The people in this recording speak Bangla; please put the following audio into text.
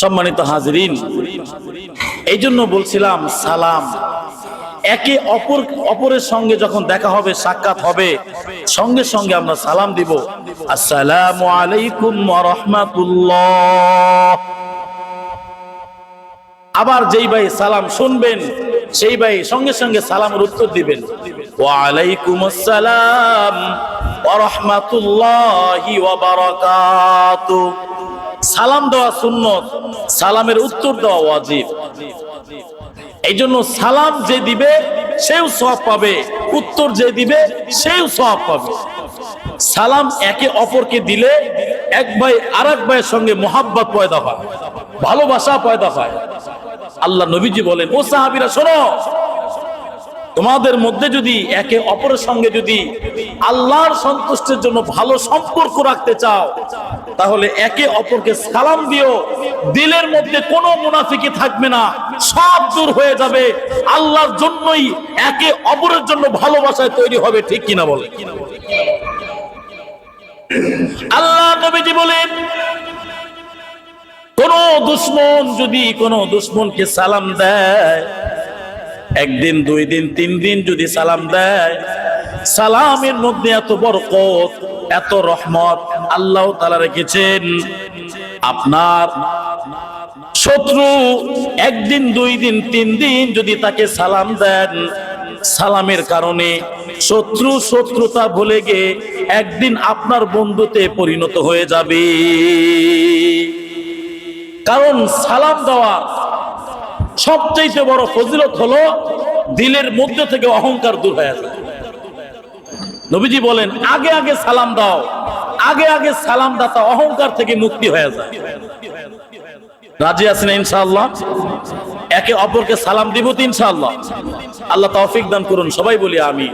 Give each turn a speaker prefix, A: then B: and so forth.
A: সম্মানিত হাজরিন, এই জন্য বলছিলাম সালাম একে অপরের সঙ্গে যখন দেখা হবে, সাক্ষাৎ হবে, সঙ্গে সঙ্গে আমরা সালাম দিব, আসসালামু আলাইকুম ওয়া রাহমাতুল্লাহ। আবার যেই ভাই সালাম শুনবেন সেই ভাই সঙ্গে সঙ্গে সালামের উত্তর দিবেন, ওয়া আলাইকুম আসসালাম ওয়া রাহমাতুল্লাহি ওয়া বারাকাতুহু। সালাম দেওয়া সুন্নত, সালামের উত্তর দেওয়া ওয়াজিব। এই জন্য সালাম যে দিবে সেও সওয়াব পাবে, উত্তর যে দিবে সেও সওয়াব পাবে। সালাম একে অপরকে দিলে এক ভাই আরেক ভাইয়ের সঙ্গে মোহাব্বত পয়দা হয়, ভালোবাসা পয়দা হয়। আল্লাহ নবীজি বলেন, ও সাহাবীরা শোনো, তোমাদের মধ্যে যদি একে অপরের সঙ্গে যদি আল্লাহর সন্তুষ্টির জন্য ভালো সম্পর্ক রাখতে চাও, তাহলে একে অপরকে সালাম দিও। দিলের মধ্যে কোনো মুনাফিকি থাকবে না, সব দূর হয়ে যাবে। আল্লাহর জন্যই একে অপরের জন্য ভালোবাসায় তৈরি হবে, ঠিক কিনা বলে? আল্লাহ নবীজি বলেন, কোন দুশমন যদি কোন দুশমনকে সালাম দেয়, একদিন, দুই দিন, তিন দিন যদি সালাম দেয়, সালামের মধ্যে এত বরকত, এত রহমত আল্লাহ তাআলা রেখেছেন। আপনার শত্রু একদিন, দুই দিন, তিন দিন যদি তাকে সালাম দেন, সালামের কারণে শত্রুতা ভুলে গিয়ে একদিন আপনার বন্ধুতে পরিণত হয়ে যাবে। কারণ সালাম দেওয়া সবচেয়ে বড় ফজিলত হলো দিলের মধ্যে থেকে অহংকার দূর হয়ে যায়। নবীজি বলেন, আগে আগে সালাম দাও, আগে আগে সালাম দাতা অহংকার থেকে মুক্তি হয়ে যায়। রাজি আছেন ইনশাআল্লাহ? একে অপরকে সালাম দিব তো ইনশাআল্লাহ? আল্লাহ তৌফিক দান করুন, সবাই বলি আমিন।